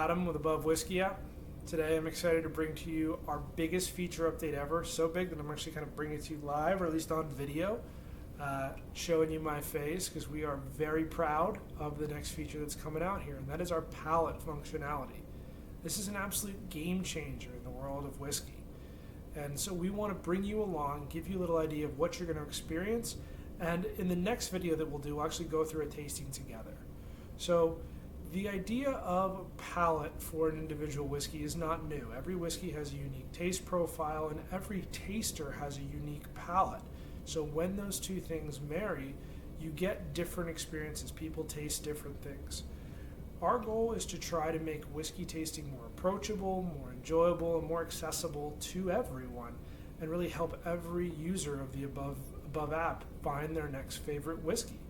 Adam with Abov Whiskey App. Today I'm excited to bring to you our biggest feature update ever. So big that I'm actually kind of bringing it to you live, or at least on video, showing you my face because we are very proud of the next feature that's coming out here, and that is our palate functionality. This is an absolute game changer in the world of whiskey. And so we want to bring you along, give you a little idea of what you're going to experience, and in the next video that we'll do, we'll actually go through a tasting together. So the idea of palate for an individual whiskey is not new. Every whiskey has a unique taste profile, and every taster has a unique palate. So when those two things marry, you get different experiences. People taste different things. Our goal is to try to make whiskey tasting more approachable, more enjoyable, and more accessible to everyone, and really help every user of the Abov app find their next favorite whiskey.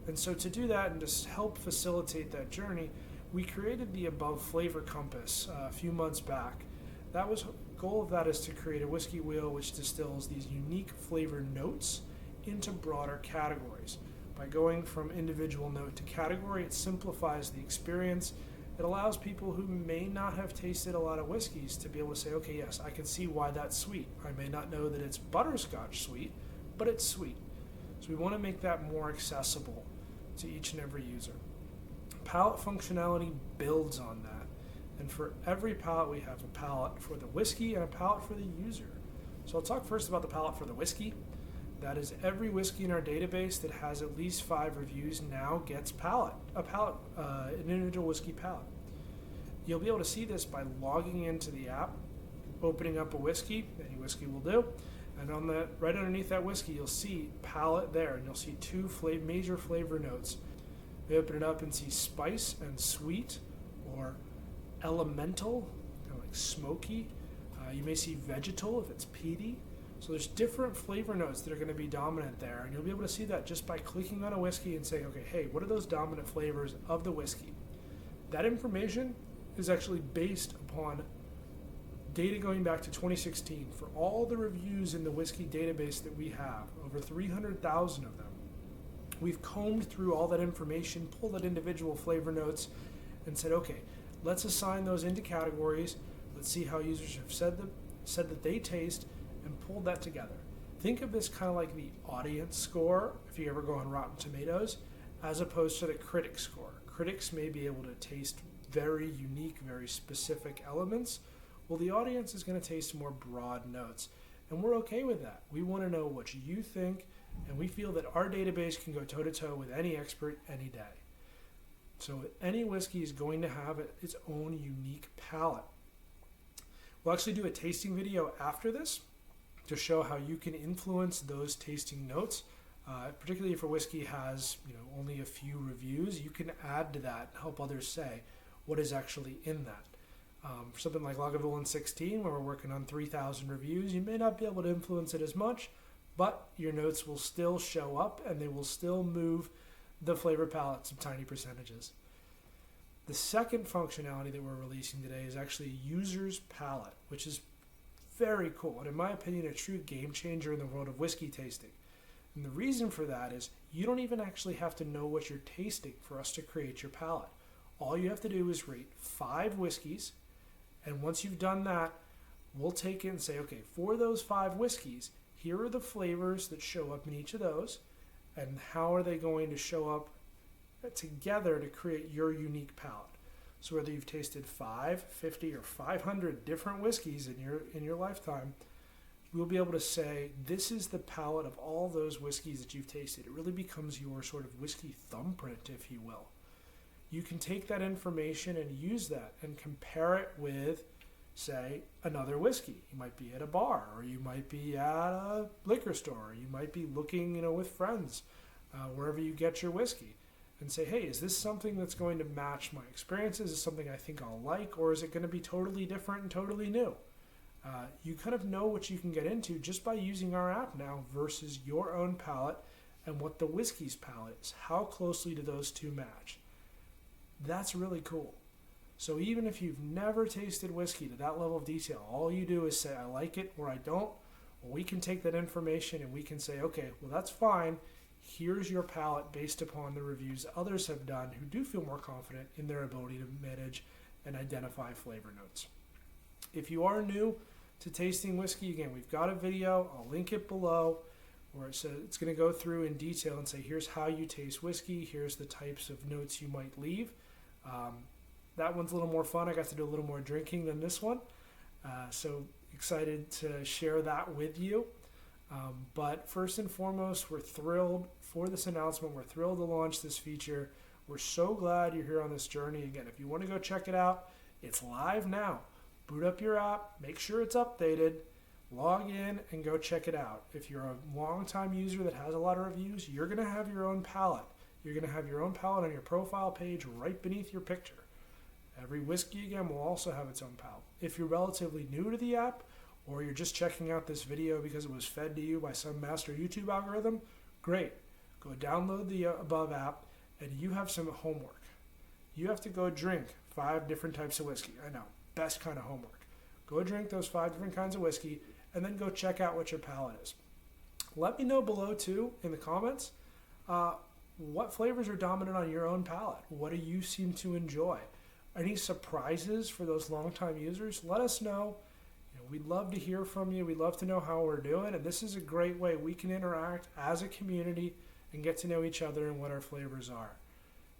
And so to do that and to help facilitate that journey, we created the Abov Flavor Compass a few months back. The goal of that is to create a whiskey wheel which distills these unique flavor notes into broader categories. By going from individual note to category, it simplifies the experience. It allows people who may not have tasted a lot of whiskeys to be able to say, okay, yes, I can see why that's sweet. I may not know that it's butterscotch sweet, but it's sweet. So we want to make that more accessible to each and every user. Palate functionality builds on that. And for every palate, we have a palate for the whiskey and a palate for the user. So I'll talk first about the palate for the whiskey. That is, every whiskey in our database that has at least 5 reviews now gets an individual whiskey palate. You'll be able to see this by logging into the app, opening up a whiskey, any whiskey will do, and right underneath that whiskey, you'll see palate there, and you'll see 2 major flavor notes. We open it up and see spice and sweet, or elemental, kind of like smoky. You may see vegetal if it's peaty. So there's different flavor notes that are going to be dominant there, and you'll be able to see that just by clicking on a whiskey and saying, okay, hey, what are those dominant flavors of the whiskey? That information is actually based upon data going back to 2016 for all the reviews in the whiskey database that we have, over 300,000 of them. We've combed through all that information, pulled that individual flavor notes, and said, okay, let's assign those into categories. Let's see how users have said that they taste, and pulled that together. Think of this kind of like the audience score, if you ever go on Rotten Tomatoes, as opposed to the critic score. Critics may be able to taste very unique, very specific elements. Well, the audience is going to taste more broad notes, and we're okay with that. We want to know what you think, and we feel that our database can go toe-to-toe with any expert any day. So any whiskey is going to have its own unique palate. We'll actually do a tasting video after this to show how you can influence those tasting notes. Particularly if a whiskey has only a few reviews, you can add to that and help others say what is actually in that. For something like Lagavulin 16, where we're working on 3,000 reviews, you may not be able to influence it as much, but your notes will still show up and they will still move the flavor palette some tiny percentages. The second functionality that we're releasing today is actually user's palate, which is very cool, and in my opinion, a true game changer in the world of whiskey tasting. And the reason for that is you don't even actually have to know what you're tasting for us to create your palate. All you have to do is rate 5 whiskeys, and once you've done that, we'll take it and say, okay, for those 5 whiskeys, here are the flavors that show up in each of those, and how are they going to show up together to create your unique palate. So whether you've tasted 5, 50, or 500 different whiskeys in your lifetime, we'll be able to say, this is the palate of all those whiskeys that you've tasted. It really becomes your sort of whiskey thumbprint, if you will. You can take that information and use that and compare it with, say, another whiskey. You might be at a bar, or you might be at a liquor store, or you might be looking, with friends, wherever you get your whiskey. And say, hey, is this something that's going to match my experiences? Is it something I think I'll like? Or is it going to be totally different and totally new? You kind of know what you can get into just by using our app now versus your own palate and what the whiskey's palate is. How closely do those two match? That's really cool. So even if you've never tasted whiskey to that level of detail, all you do is say, I like it or I don't. Well, we can take that information and we can say, okay, well, that's fine. Here's your palate based upon the reviews others have done who do feel more confident in their ability to manage and identify flavor notes. If you are new to tasting whiskey, again, we've got a video, I'll link it below, where it's going to go through in detail and say, here's how you taste whiskey, here's the types of notes you might leave. That one's a little more fun. I got to do a little more drinking than this one. So excited to share that with you. But first and foremost, we're thrilled for this announcement. We're thrilled to launch this feature. We're so glad you're here on this journey. Again, if you want to go check it out, it's live now. Boot up your app, make sure it's updated, log in, and go check it out. If you're a long-time user that has a lot of reviews, you're going to have your own palate. You're going to have your own palate on your profile page right beneath your picture. Every whiskey, again, will also have its own palate. If you're relatively new to the app, or you're just checking out this video because it was fed to you by some master YouTube algorithm, great. Go download the Abov app, and you have some homework. You have to go drink 5 different types of whiskey. I know, best kind of homework. Go drink those 5 different kinds of whiskey, and then go check out what your palate is. Let me know below, too, in the comments, what flavors are dominant on your own palate. What do you seem to enjoy? Any surprises for those longtime users? Let us know. We'd love to hear from you. We'd love to know how we're doing. And this is a great way we can interact as a community and get to know each other and what our flavors are.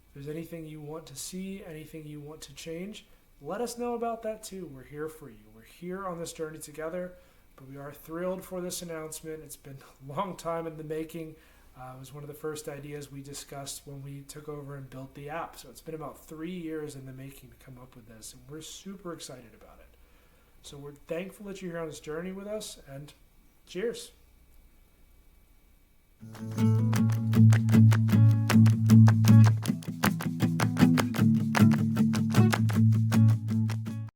If there's anything you want to see, anything you want to change, let us know about that too. We're here for you. We're here on this journey together, but we are thrilled for this announcement. It's been a long time in the making. It was one of the first ideas we discussed when we took over and built the app. So it's been about 3 years in the making to come up with this, and we're super excited about it. So we're thankful that you're here on this journey with us, and cheers.